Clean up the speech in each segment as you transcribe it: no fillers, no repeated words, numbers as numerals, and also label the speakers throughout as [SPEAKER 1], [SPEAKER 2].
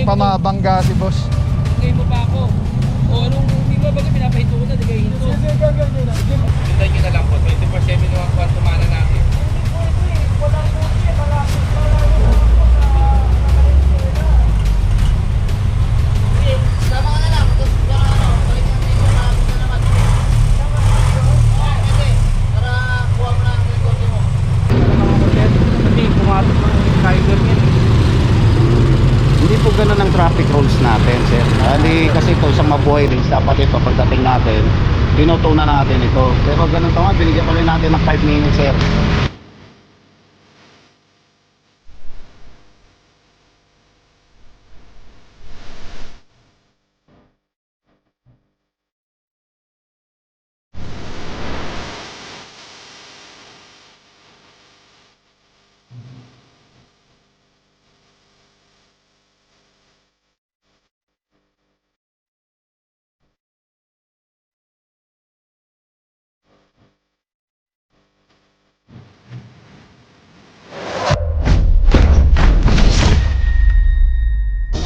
[SPEAKER 1] pamabangga si boss.
[SPEAKER 2] Bigay mo pa ako. O anong, di ba baga pinapahinto ko na, di kayo hinto? Sundan nyo na lang po, 24/7 yung kwarto mana natin.
[SPEAKER 3] Sama ka na lang. Balik na tayo sa mga naman. Kasi, para kuha mo na ang record mo.
[SPEAKER 2] Kasi pumasok ng rider niya.
[SPEAKER 4] Hindi po ganun ang traffic rules natin, sir. Kasi ito sa mabuhay rin, dapat ito pagdating natin, tinutunan natin ito. Pero ganun to nga, binigyan pa rin natin ng 5 minutes, sir.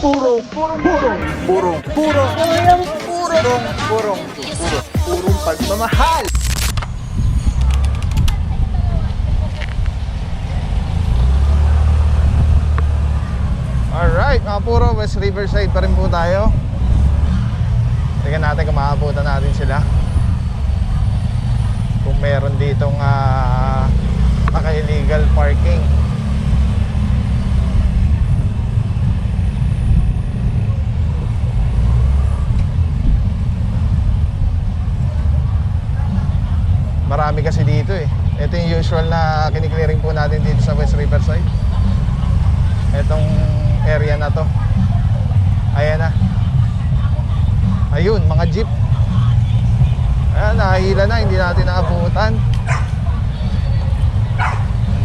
[SPEAKER 1] Purong pagmamahal. Alright mga puro, West Riverside pa rin po tayo. Tingnan natin kung makakabutan natin sila. Kung meron ditong naka-illegal parking. Marami kasi dito eh. Ito yung usual na kiniklearing po natin dito sa West Riverside. Itong area na to. Ayan na. Ayun, mga jeep. Ayan, nakahila na, hindi natin naabutan.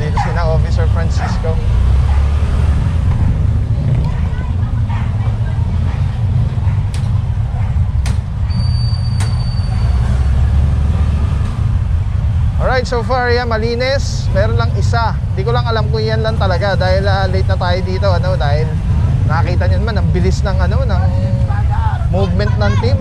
[SPEAKER 1] Dito sina Officer Francisco. Alright, so far yan, malinis. Meron lang isa. Hindi ko lang alam kung yan lang talaga dahil late na tayo dito, dahil nakita niyo naman ang bilis ng ng movement ng team.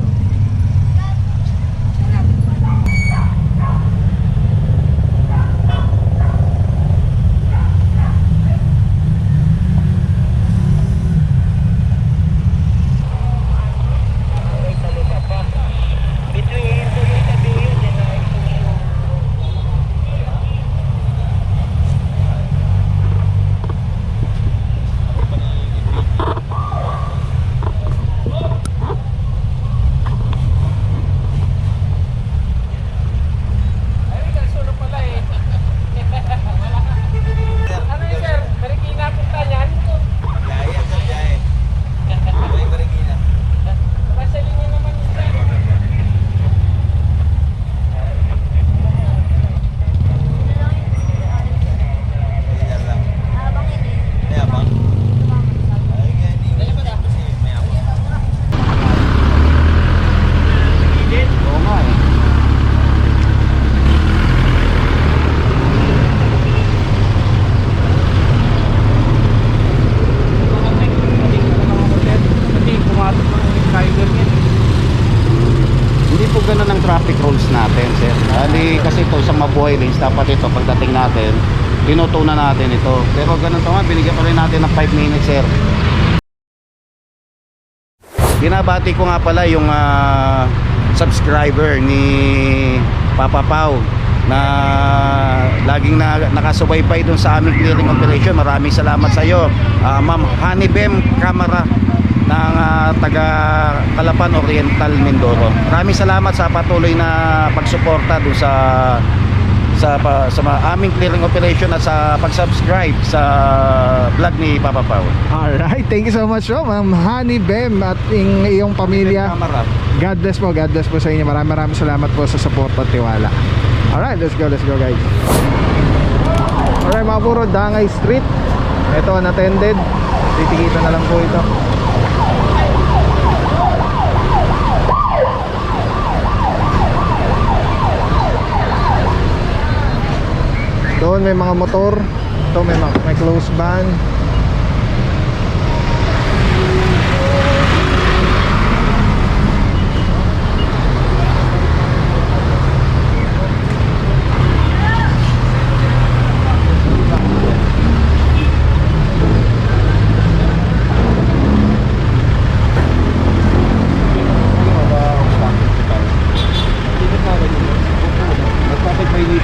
[SPEAKER 1] Traffic rules natin, sir. Kasi ito sa mabuhay lanes, dapat ito pagdating natin, tinutunan natin ito. Pero ganun to nga, binigyan pa rin natin ng 5 minutes, sir. Binabati ko nga pala yung subscriber ni Papa Pau na laging nakasubaybay dun sa aming clearing operation. Maraming salamat sa iyo, Ma'am Hanibem Camara ng taga Calapan Oriental, Mindoro. Maraming salamat sa patuloy na pagsuporta doon sa aming clearing operation at sa pag-subscribe sa vlog ni Papa Pau. Alright, thank you so much Ma'am Honey Bem at iyong pamilya. God bless po sa inyo. Maraming salamat po sa support at tiwala. Alright, let's go guys. Alright mga puro, Dangay Street. Ito unattended. Titikita na lang po ito. Doon may mga motor. Ito may close van.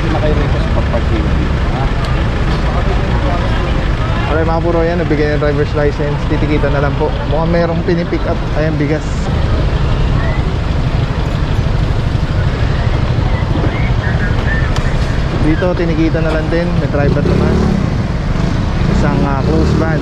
[SPEAKER 4] pwede na kayo rito sa pag-parking. Ha?
[SPEAKER 5] Alright mga buro, yan, nabigay ng driver's license. Titikita na lang po. Mukhang merong pinipick up. Ayan, bigas. Dito, tinikita na lang din. May driver naman. Isang close van.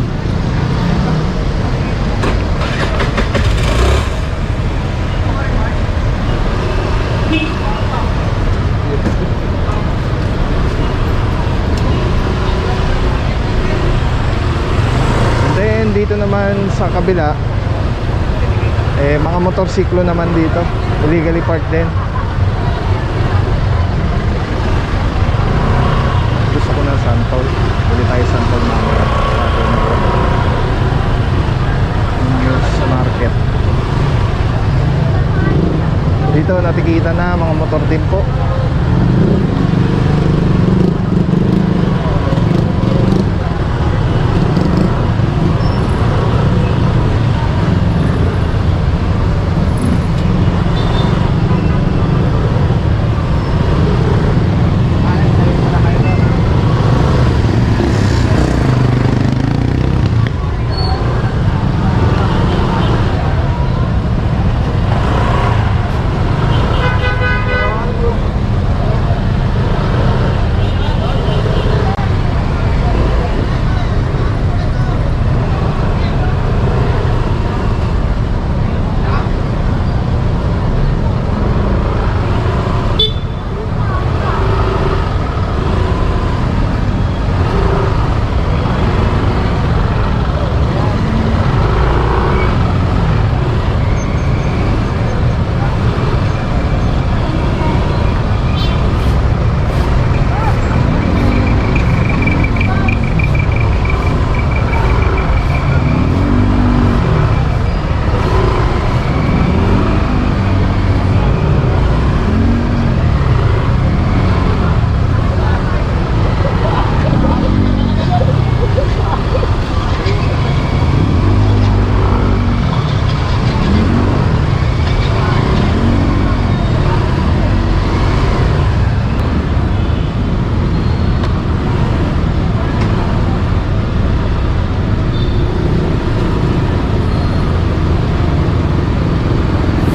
[SPEAKER 5] And then, dito naman sa kabila, mga motorsiklo naman dito. Illegally parked din. Gusto ko ng santol. Bili tayo santol mamaya sa market. Dito natikita na mga motor din po.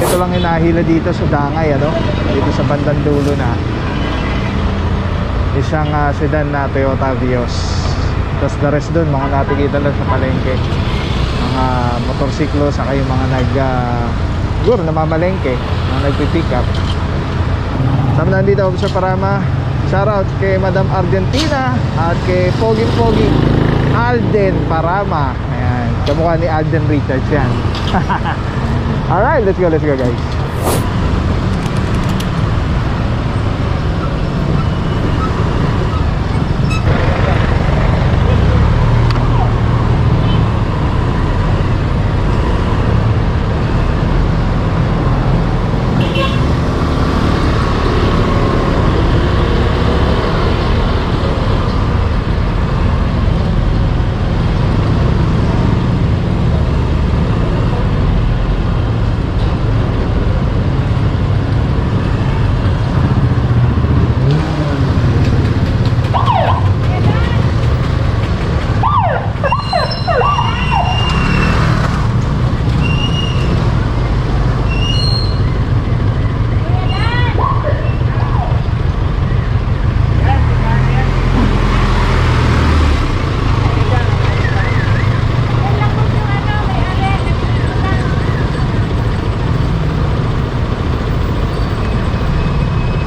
[SPEAKER 5] Ito lang hinahila dito sa Dangay, ano? Dito sa bandang dulo na. Isang sedan na Toyota Vios. Tapos the rest dun, mga natikita lang sa palengke. Mga motorsiklo, saka yung mga siguro namamalengke, mga nagpipick up. Sama na dito, Officer Parama. Shoutout kay Madam Argentina at kay Pogi Alden Parama. Ayan, kamukha ni Alden Richards yan. Alright, let's go guys.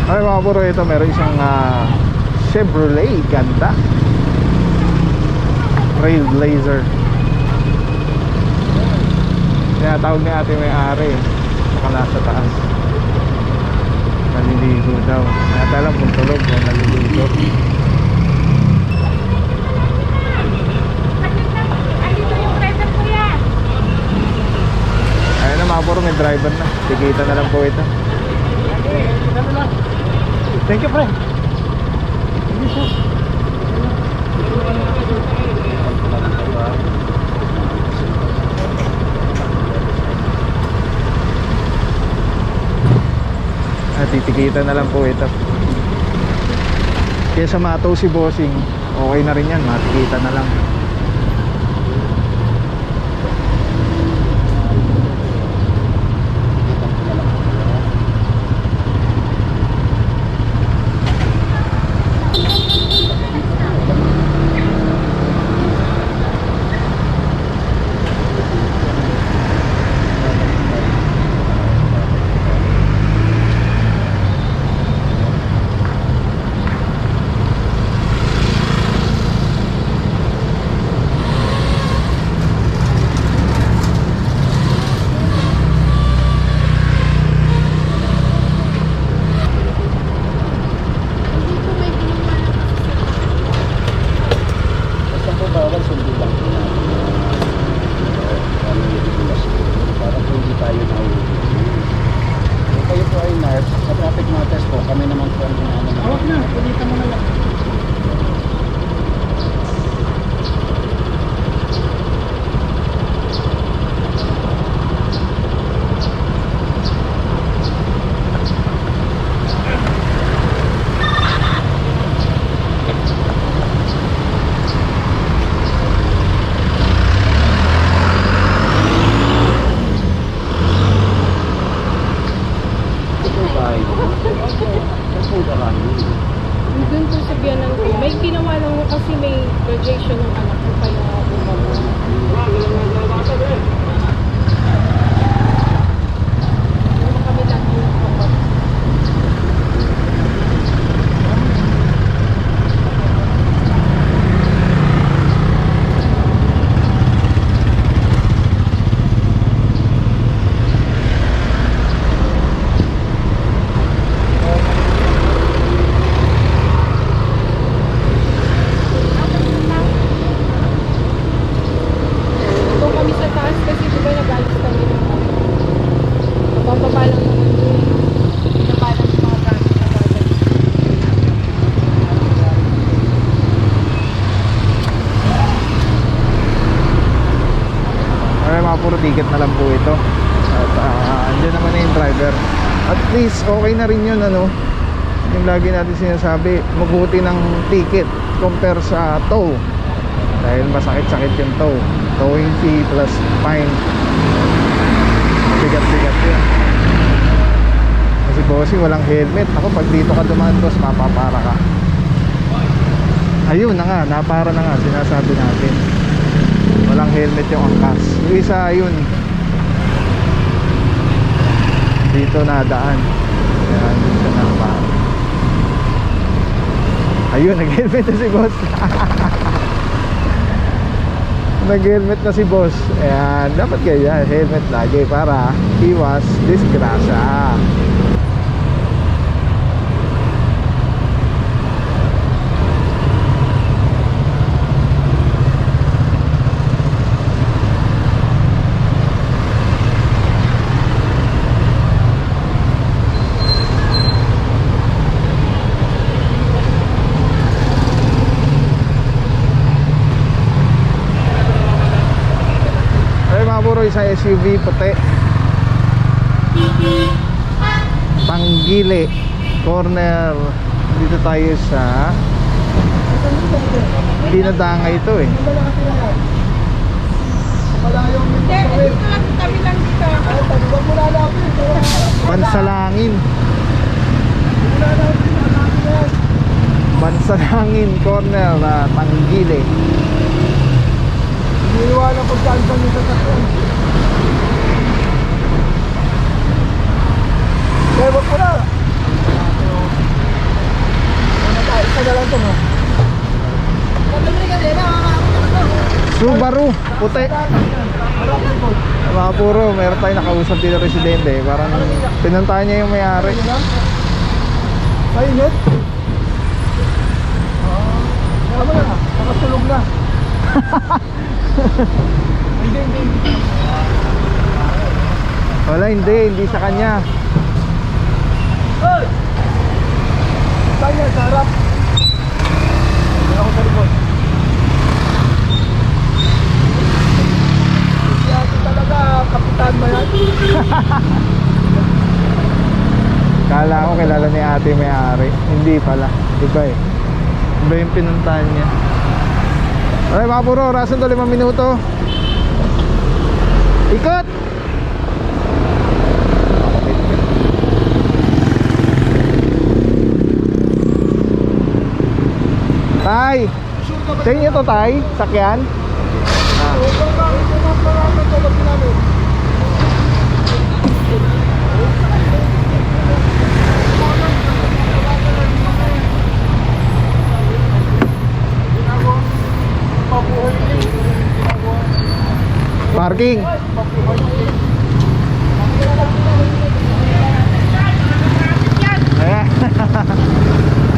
[SPEAKER 5] Ay mga puro, ito meron isang Chevrolet, ganda, Trailblazer. Tinatawag ni ate may-ari, saka nasa taas, naliligo daw. Nata lang kung tulog o naliligo. Ayun na mga puro, may driver na. Tikita na lang po ito. Thank you, friend. Titikita na lang po ito. Kesa mataw si bossing, okay na rin yan, makikita na lang.
[SPEAKER 4] Basta po bawal sundo lang po natin. Ano yung regulasyon. Para po hindi tayo nahuli. Kung kayo po ay nurse, sa traffic notice po, kami naman po ang inaano na. Hawak na, punitan mo na lang. Ito tayo. Saan po karami?
[SPEAKER 6] Doon po sa biyanan ko. May ginawa lang mo kasi may graduation ng anak ko kaya bumaba. Ano kami lagi ng kapag. Doon kami sa taas kasi di ba nag-alis kami ng ano. Nabababa lang naman doon. Pinapalang yung mga gamit na bagay.
[SPEAKER 5] Ay, mga puro ticket na lang po ito. At andyan naman na yung driver. At least okay na rin yun, ano. Yung lagi natin sinasabi, mabuti ng ticket compare sa tow. Dahil masakit-sakit yung tow. Towing fee plus fine. Bigat-bigat yun. Kasi bossing walang helmet. Ako pag dito ka dumaan, boss, mapapara ka. Ayun na nga, napara na nga, sinasabi natin. Walang helmet yung angkas. Yung isa, ayun, dito nadaan. Ayan, dito na pa. Ayun, nag-helmet na si boss. Nag-helmet na si boss. Ayan, dapat ganyan, helmet lagi para iwas disgrasya. Ay, mga puro, isang SUV puti. Panggili corner. Dito tayo sa Dinadanga ito eh. Bansalangin. Bansalangin corner na Panggili. Iniiwanan ko saan sa mga sasakyan. Kaya wag ko na. Isa na lang ito mo. Subaru, puti. Mga puro, meron tayo nakausap dito residente. Parang pinuntahan niya yung may-ari. Mainit? Tama na, nakasulog na. Wala, hindi sa kanya. Hoy! Saan yan? Sa harap? Hindi ako sa likod. Hindi ako talaga kapitan ba yan? Kala ko kilala ni ate may-ari. Hindi pala, iba eh. Iba yung pinuntahan niya. Okay mga puro, orasan to 5 minuto. Ikot! Tay! Sa inyo to, Tay? Sakyan? Parking. Ayan.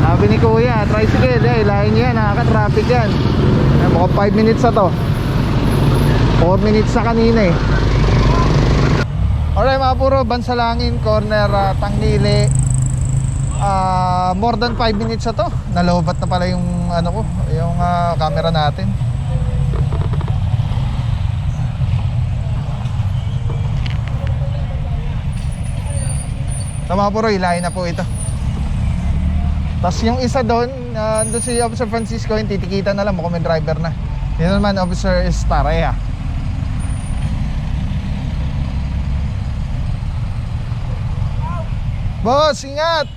[SPEAKER 5] Sabi ni Kuya, tricycle, ilahin niya yan, nakaka-traffic yan. Mukhang 5 minutes na to. 4 minutes na kanina eh. Alright mga puro, Bansalangin, corner Tangnili. More than 5 minutes na to. Nalobat na pala yung ano ko, yung camera natin. So mga puro, ilahin na po ito. Tapos yung isa doon, doon si Officer Francisco, yung titikita na lang mo kung may driver na. Yun naman, Officer Estarea. Boss, ingat!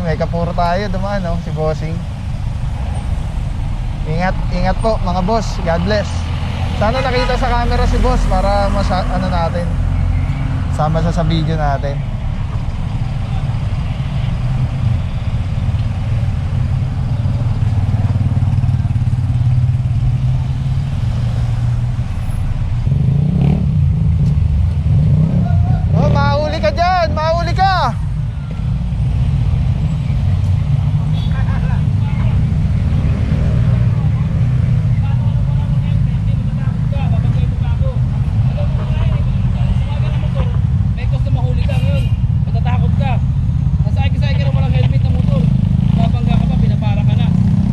[SPEAKER 5] May kapuro tayo, dumaan no, si Bossing. Ingat, ingat po mga boss, God bless. Sana nakita sa camera si boss para ano natin, sama sa video natin. Oh, mahuli ka dyan, mahuli ka.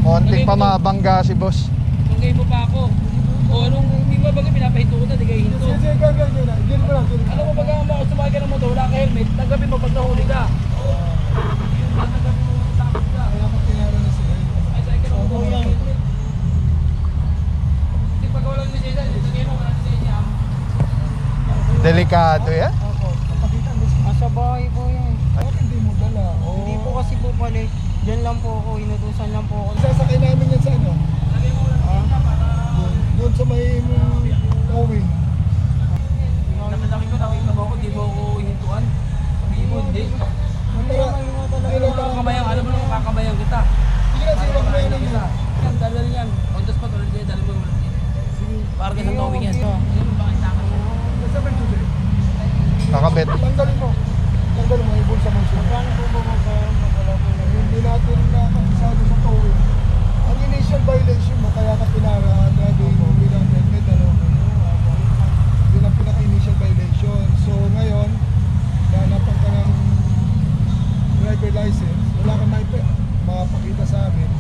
[SPEAKER 5] Konting pamabangga si boss.
[SPEAKER 2] Tungay mo pa ako. O anong, hindi ba baga pinapahinto ko na, di kayo hinto. Alam mo baga mo, sumakay ka ng motor, wala ka helmet, tanggapin mo pag nahuli ka. Tanggapin mo pag takot ka. Kaya magtinara na siya. Ay, sakay ka ng motor, wala helmet. Hindi pag walang lisensya, sagay mo, wala lisensya.
[SPEAKER 5] Delikado yan.
[SPEAKER 7] Nasa bahay po yan.
[SPEAKER 3] Bakit hindi mo dala?
[SPEAKER 7] Hindi po kasi po pala. Diyan lang po ako, inutusan lang po ako.
[SPEAKER 3] Sasakay namin yan sa ano? Doon sa may towing.
[SPEAKER 2] Nakalaki ko, nakita mo ako, di mo ako hihintuan. Sabihin mo, hindi. Kakabayang, alam mo naman kakabayang kita.
[SPEAKER 3] Sige na, sige, wag mo yan
[SPEAKER 2] kita. Yan, dalal yan. On the spot, ulit yan, dalal mo yung ulit. Para kayo sa towing yan. Bakit takot mo?
[SPEAKER 3] Nasa may tubig.
[SPEAKER 5] Kakabit.
[SPEAKER 3] Tanggalin mo. Tanggalin mo, ibon sa mga
[SPEAKER 7] Paano po ba magkakaroon po na
[SPEAKER 3] Hindi natin nakakasado sa towing. Ang initial violation mo, kaya ka pinaraan na doon without helmet, alam mo. Yun ang pinaka-initial violation. So ngayon, nahanapan ka ng driver license, wala kang makapakita sa amin.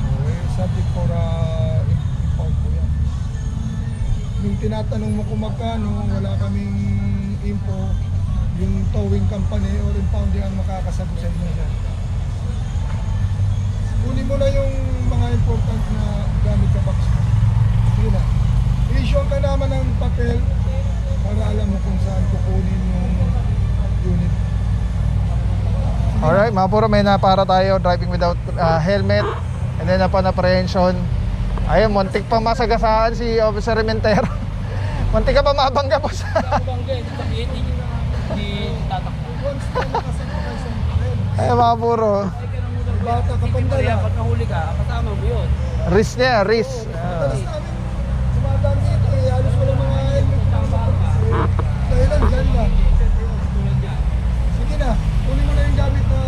[SPEAKER 3] So subject for impound po yan. Nung tinatanong mo kung magkano, wala kaming info, yung towing company or impounding ang makakasagot sa inyo. Kunin mo na yung mga important na gamit sa box mo. Sige na. I-issue ka naman ng papel para alam mo kung saan kukunin yung unit.
[SPEAKER 5] Alright, mga puro, may napara tayo driving without helmet. And then upon apprehension, ayun, muntik pa masagasaan si Officer Rementero. Muntik ka pa mabangga, boss.
[SPEAKER 2] Bangga, sabihin, hindi tatakbo.
[SPEAKER 3] Once na nakasakay sa papel,
[SPEAKER 5] Ayun mga puro,
[SPEAKER 3] bata ka pang
[SPEAKER 2] Kaya
[SPEAKER 3] dala.
[SPEAKER 2] pag nahuli ka, kasama mo yun.
[SPEAKER 5] risk niya, risk.
[SPEAKER 3] Madalas namin, sumadaan dito eh, halos wala mga helmet na sa papel. Dahilan dyan lang. Sige na, kunin mo na yung gamit na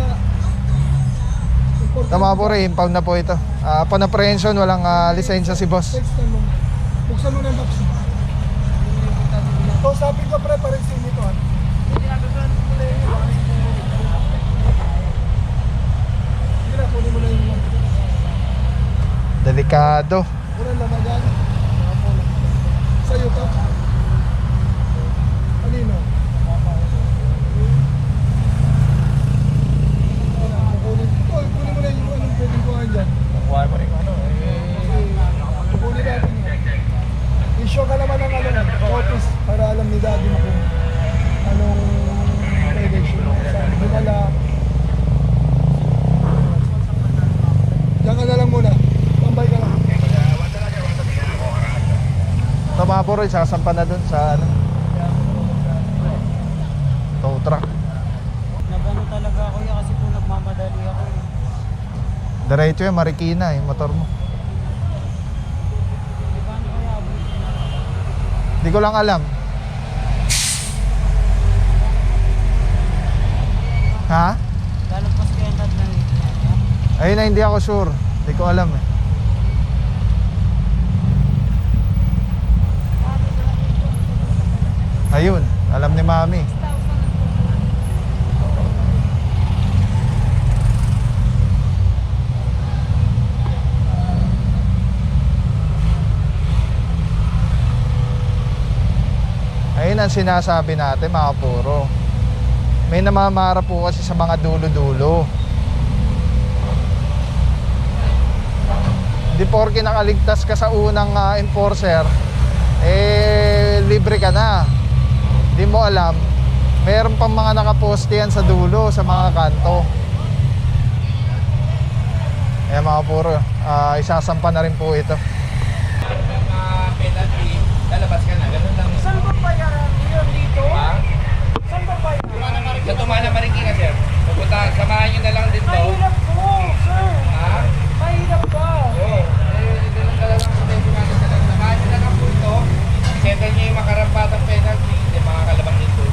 [SPEAKER 3] important.
[SPEAKER 5] Tama po rin, impound na po ito. Upon apprehension, walang lisensya si boss.
[SPEAKER 3] Text mo. Buksan mo na yung box. Ito, sabi ko pre, parang nito ha. Hindi nagagawin mo na yung sige na, kunin mo na yung
[SPEAKER 5] Delikado.
[SPEAKER 3] Walang laman yan. Sa'yo to. Kanino? Kunin mo na yung anong pwedeng kuhaan dyan.
[SPEAKER 5] mga puro, isasampa na dun sa ano, tow truck.
[SPEAKER 7] Nagano talaga ako yan kasi po nagmamadali ako eh.
[SPEAKER 5] Diretso yung Marikina yung motor mo.
[SPEAKER 7] Di ba ano kaya abutin na?
[SPEAKER 5] Hindi ko lang alam. Ha?
[SPEAKER 7] Lalagpas kaya lahat ng
[SPEAKER 5] Ayun na, hindi ako sure. Hindi ko alam eh. Ayun, alam ni Mami. Ayun ang sinasabi natin mga puro. May namamara po kasi sa mga dulo-dulo. Di porke nakaligtas ka sa unang enforcer, libre ka na. Di mo alam, meron pang mga nakaposte yan sa dulo, sa mga kanto. Ayan mga puro, isasampa na rin po ito.
[SPEAKER 2] penalty, lalabas ka na. Ganun lang.
[SPEAKER 7] Saan ba pa yun dito?
[SPEAKER 2] Ha?
[SPEAKER 7] Saan ba pa yun?
[SPEAKER 2] Sa Tumana Marikina, sir. Pupunta, samahan nyo na lang dito.
[SPEAKER 7] Mahirap po, sir.
[SPEAKER 2] Ha?
[SPEAKER 7] Mahirap ka.
[SPEAKER 2] Oo. Ganun ka lang sa Tumana sa lang. Samahan nyo na lang po ito. Settle nyo yung makarampatang penalty. Hindi makakalabang dito.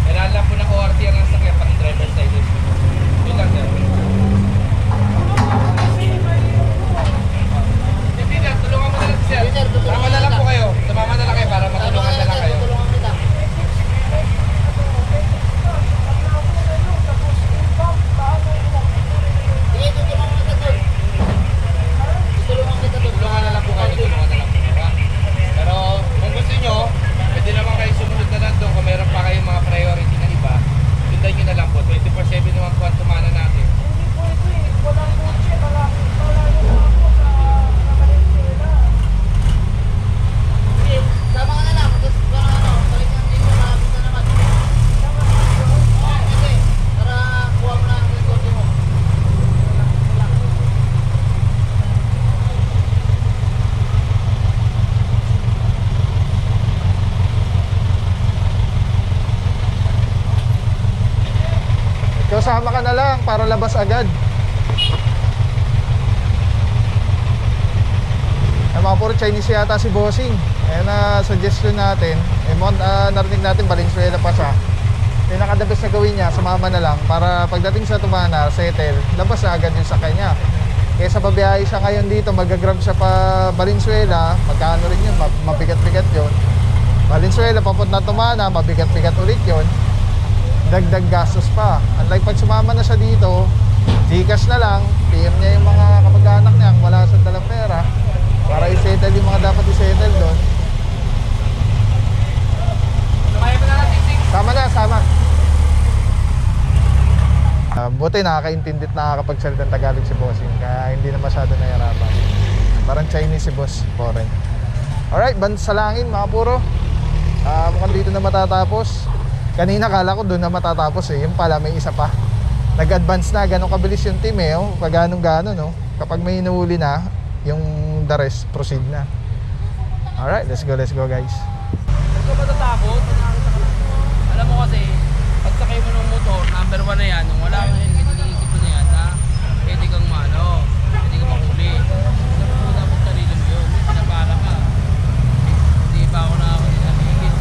[SPEAKER 2] Kailangan lang po ng ORT ang sakyan pati driver's license. Yun lang, sir. Hindi na, tulungan mo na lang, sir. Sama na lang po kayo. Sumama na lang kayo para matulungan na lang kayo. Tulungan na lang po kayo. Tulungan na lang po. Ha? Pero kung gusto nyo, pwede naman kayo sumunod na lang doon. Kung meron pa kayong mga priority na iba, sundan nyo na lang po. 24/7 naman po ang tumana natin.
[SPEAKER 7] Hindi po ito eh. Walang kotse. Malayo na ako sa Valenzuela.
[SPEAKER 8] Sama ka na lang, tapos para ano, balik ng dito, malapit na naman. Kasi, para kuha mo na ang kotse mo.
[SPEAKER 5] Ikaw sama ka na lang para labas agad. Ay mga puro Chinese yata si Bossing. Ayan na suggestion natin. Narinig natin Valenzuela pa siya. Pinaka-the best na gawin niya, sumama na lang para pagdating sa Tumana, settle, labas na agad yung sakay niya. Kaysa babiyahe siya ngayon dito, mag-grab siya pa Valenzuela, magkano rin yun, mabigat-bigat yun. Valenzuela, papunta Tumana, mabigat-bigat ulit yun. Dagdag gastos pa. Unlike pag sumama na siya dito, Gcash na lang, PM niya yung mga kamag-anak niya kung wala siyang dalang pera para i-settle yung mga dapat i-settle doon.
[SPEAKER 2] Sumaya mo na lang, Ting.
[SPEAKER 5] Sama na, sama. Buti nakakaintindi at nakakapagsalita ng Tagalog si Bossing, kaya hindi na masyado nahihirapan. Parang Chinese si Boss, foreign. Alright, bansalangin mga puro. Mukhang dito na matatapos. Kanina kala ko doon na matatapos eh. Yung pala may isa pa. Nag-advance na, ganun kabilis yung team eh. Oh. Pag ganun-ganon, no? Kapag may inuuli na, yung the rest, proceed na. Alright, let's go guys.
[SPEAKER 2] Huwag ka matatakot. Alam mo kasi, pag sakay mo ng motor, number 1 na yan, nung wala kang helmet, iniisip mo na yan, na pwede kang pwede kang mahuli. Dapat sarili mo yun, may pinapala ka. Hindi pa ako nakakaligit.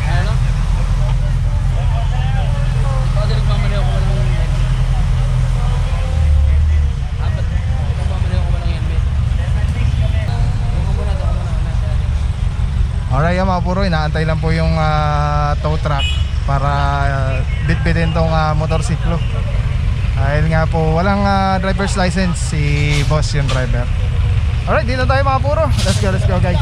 [SPEAKER 2] Ano? Kasi nagmamali ako ng helmet. Apat, nagmamali ako ng helmet. Doon muna.
[SPEAKER 5] Alright, yan mga puro, inaantay lang po yung tow truck para bitbitin tong motorsiklo. Dahil nga po, walang driver's license si boss yung driver. Alright, dito tayo mga puro. Let's go guys.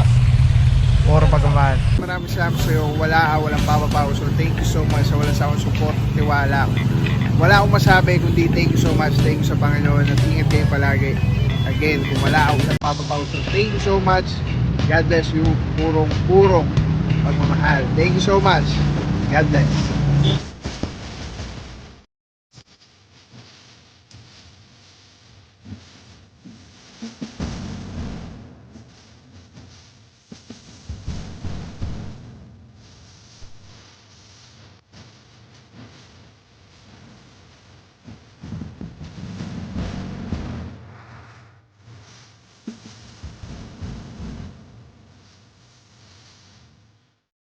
[SPEAKER 5] Puro pagmamahal.
[SPEAKER 3] Maraming salamat sa iyo. Walang papapaw. So thank you so much sa walang sawang support, tiwala. Wala akong masabi kundi thank you so much. Thank you sa Panginoon at ingat kayo palagi. Again, kung wala akong papapaw. So thank you so much. God bless you. Purong pagmamahal. Thank you so much. God bless.